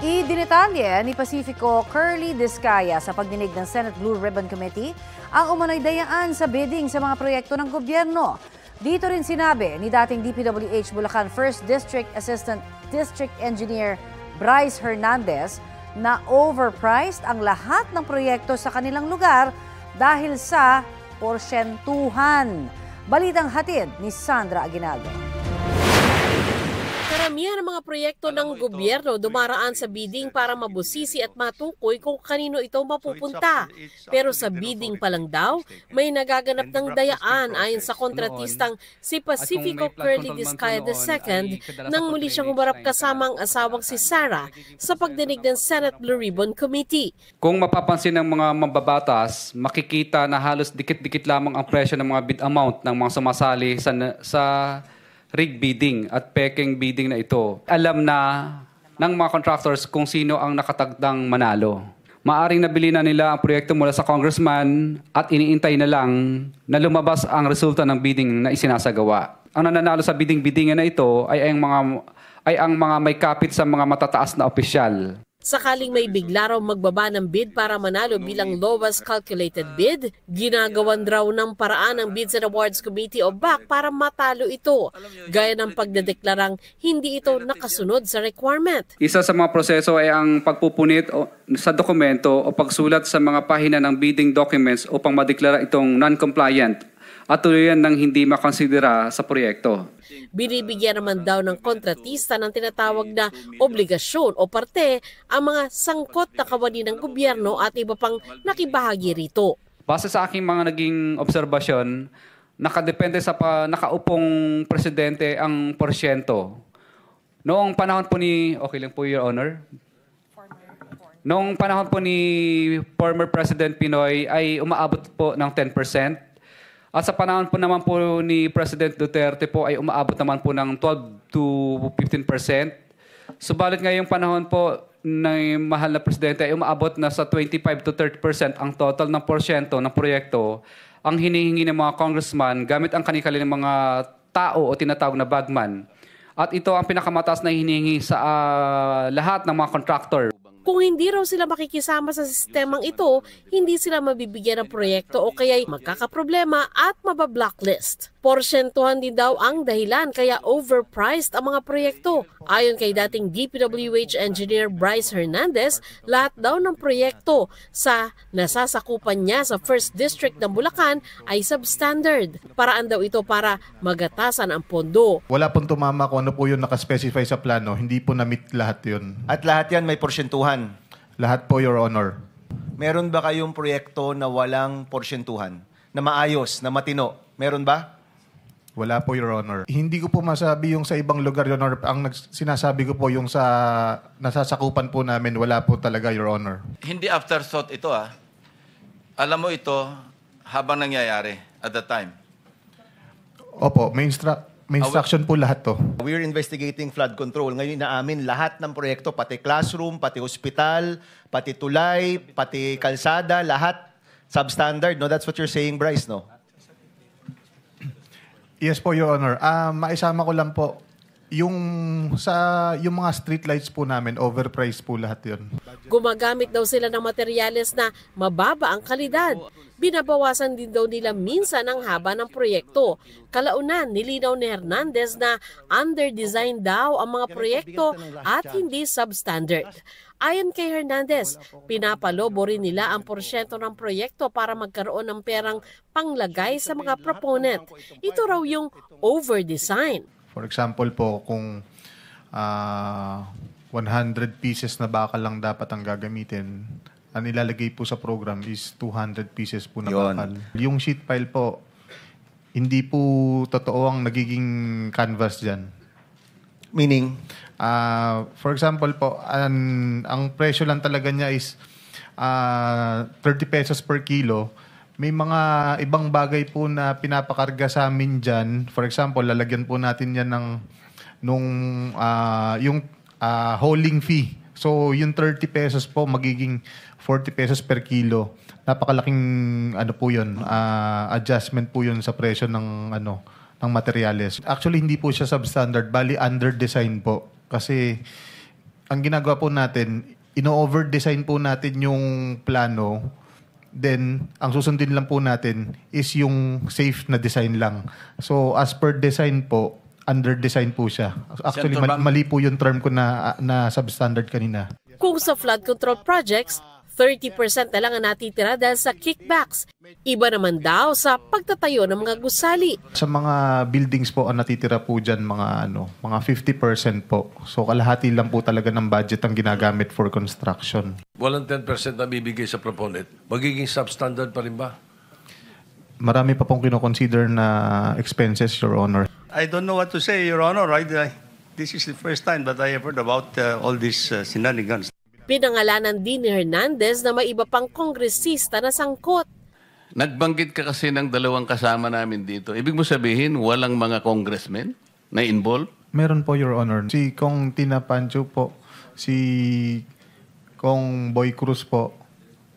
Idinitalye ni Pacifico Curly Discaya sa pagdinig ng Senate Blue Ribbon Committee ang umano'y dayaan sa bidding sa mga proyekto ng gobyerno. Dito rin sinabi ni dating DPWH Bulacan 1st District Assistant District Engineer Bryce Hernandez na overpriced ang lahat ng proyekto sa kanilang lugar dahil sa porsyentuhan. Balitang hatid ni Sandra Aguinaldo. Karamihan ng mga proyekto ng gobyerno dumaraan sa bidding para mabusisi at matukoy kung kanino ito mapupunta. Pero sa bidding pa lang daw, may nagaganap ng dayaan ayon sa kontratistang si Pacifico Curly Discaya II nang muli siyang humarap kasama ang asawang si Sarah sa pagdinig ng Senate Blue Ribbon Committee. Kung mapapansin ng mga mambabatas, makikita na halos dikit-dikit lamang ang presyo ng mga bid amount ng mga sumasali sa rig bidding at peking bidding na ito. Alam na ng mga contractors kung sino ang nakatagdang manalo. Maaring nabili na nila ang proyekto mula sa congressman at iniintay na lang na lumabas ang resulta ng bidding na isinasagawa. Ang nananalo sa bidding-biddingan na ito ay ang mga may kapit sa mga matataas na opisyal. Sakaling may bigla raw magbaba ng bid para manalo bilang lowest calculated bid, ginagawan raw ng paraan ng Bids and Awards Committee o BAC para matalo ito, gaya ng pagdedeklarang hindi ito nakasunod sa requirement. Isa sa mga proseso ay ang pagpupunit sa dokumento o pagsulat sa mga pahina ng bidding documents upang madeklara itong non-compliant at tuluyan ng hindi makonsidera sa proyekto. Binibigyan naman daw ng kontratista ng tinatawag na obligasyon o parte ang mga sangkot na kawani ng gobyerno at iba pang nakibahagi rito. Base sa aking mga naging obserbasyon, nakadepende sa nakaupong presidente ang porsyento. Noong panahon po ni, okay lang po Your Honor, noong panahon po ni former President Pinoy ay umaabot po ng 10%. At sa panahon po naman po ni President Duterte po ay umaabot naman po ng 12 to 15%. Subalit ngayong panahon po ng mahal na presidente ay umaabot na sa 25 to 30% ang total ng porsyento ng proyekto ang hinihingi ng mga congressman gamit ang kanilang mga tao o tinatawag na bagman. At ito ang pinakamataas na hinihingi sa lahat ng mga contractor. Kung hindi raw sila makikisama sa sistemang ito, hindi sila mabibigyan ng proyekto o kaya'y magkakaproblema at mabablocklist. Porsyentuhan din daw ang dahilan kaya overpriced ang mga proyekto. Ayon kay dating DPWH Engineer Bryce Hernandez, lahat daw ng proyekto sa nasasakupan niya sa 1st District ng Bulacan ay substandard. Paraan daw ito para magatasan ang pondo. Wala pong tumama kung ano po yung nakaspecify sa plano. Hindi po na-meet lahat yun. At lahat yan may porsyentuhan? Lahat po, Your Honor. Meron ba kayong proyekto na walang porsyentuhan? Na maayos, na matino? Meron ba? Wala po, Your Honor. Hindi ko po masabi yung sa ibang lugar, Your Honor. Ang sinasabi ko po yung sa nasasakupan po namin, wala po talaga, Your Honor. Hindi afterthought ito Alam mo ito habang nangyayari at the time. Opo, may instruction po lahat to. We're investigating flood control. Ngayon inaamin lahat ng proyekto, pati classroom, pati hospital, pati tulay, pati kalsada, lahat substandard. No? That's what you're saying, Bryce, no? Yes po, Your Honor. Maisama ko lang po, yung mga street lights po namin, overpriced po lahat yun. Gumagamit daw sila ng materyales na mababa ang kalidad. Binabawasan din daw nila minsan ang haba ng proyekto. Kalaunan, nilinaw ni Hernandez na under-design daw ang mga proyekto at hindi substandard. Ayon kay Hernandez, pinapalobo rin nila ang porsyento ng proyekto para magkaroon ng perang panglagay sa mga proponent. Ito raw yung over-design. For example po, kung 100 pieces na bakal lang dapat ang gagamitin, ang ilalagay po sa program is 200 pieces po na bakal. Yung sheet pile po, hindi po totoo ang nagiging canvas dyan. Meaning? For example po, ang presyo lang talaga niya is 30 pesos per kilo. May mga ibang bagay po na pinapakarga sa amin dyan. For example, lalagyan po natin yan yung hauling fee. So, yung 30 pesos po magiging 40 pesos per kilo. Napakalaking po yun, adjustment po yun sa presyo ng materyales. Actually, hindi po siya substandard, bali under-design po. Kasi ang ginagawa po natin, ino-over-design po natin yung plano. Then, ang susundin lang po natin is yung safe na design lang. So, as per design po, under-design po siya. Actually, Senator Bam- mali po yung term ko na substandard kanina. Kung sa flood control projects, 30% na lang ang natitira dahil sa kickbacks. Iba naman daw sa pagtatayo ng mga gusali. Sa mga buildings po, ang natitira po dyan, mga 50% po. So, kalahati lang po talaga ng budget ang ginagamit for construction. Walang 10% na bibigay sa proponent. Magiging substandard pa rin ba? Marami pa pong kinoconsider na expenses, Your Honor. I don't know what to say, Your Honor. This is the first time that I have heard about all these shenanigans. Pinangalanan din ni Hernandez na may iba pang kongresista na sangkot. Nagbanggit ka kasi ng dalawang kasama namin dito. Ibig mo sabihin, walang mga congressmen na involved? Meron po, Your Honor. Si Kong Tina Pancho po, si Kong Boy Cruz po,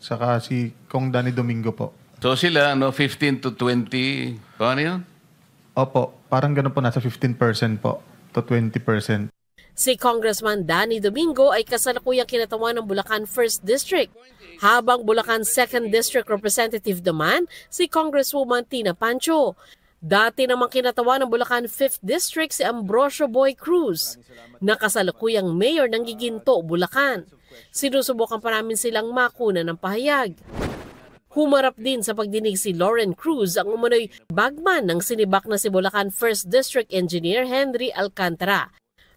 saka si Kong Danny Domingo po. So sila, 15 to 20, paano yun? Opo, parang gano'n po, nasa 15% po to 20%. Si Congressman Danny Domingo ay kasalukuyang kinatawan ng Bulacan 1st District, habang Bulacan 2nd District Representative naman si Congresswoman Tina Pancho. Dati namang kinatawan ng Bulacan 5th District si Ambrosio Boy Cruz, na kasalukuyang mayor ng Giginto, Bulacan. Sinusubukan pa namin silang makuna ng pahayag. Humarap din sa pagdinig si Lauren Cruz, ang umano'y bagman ng sinibak na si Bulacan 1st District Engineer Henry Alcantara.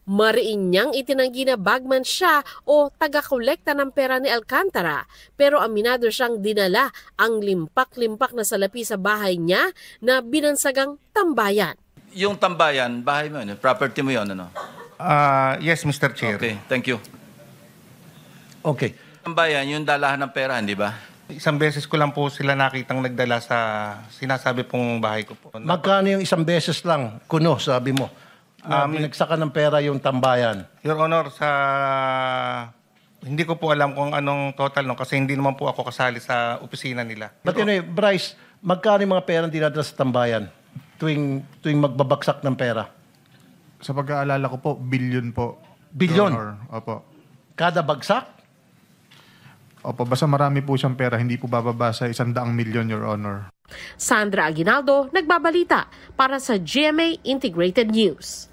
Mariin niyang itinanggi na bagman siya o taga-kolekta ng pera ni Alcantara, pero aminado siyang dinala ang limpak-limpak na salapi sa bahay niya na binansagang tambayan. Yung tambayan, bahay mo yun, property mo yun, ano? Yes, Mr. Chair. Okay, thank you. Okay. Tambayan, yung dalahan ng pera, hindi ba? Isang beses ko lang po sila nakitang nagdala sa sinasabi pong bahay ko po. Magkano yung isang beses lang, kuno, sabi mo? Binagsakan ng pera yung tambayan. Your Honor, hindi ko po alam kung anong total no kasi hindi naman po ako kasali sa opisina nila. But anyway, Bryce, magkano yung mga pera dinadala sa tambayan tuwing magbabagsak ng pera? Sa pag-aalala ko po, billion po. Billion? Your Honor. Opo. Kada bagsak? Opo, basta marami po siyang pera, hindi po bababa sa 100 milyon, Your Honor. Sandra Aguinaldo, nagbabalita para sa GMA Integrated News.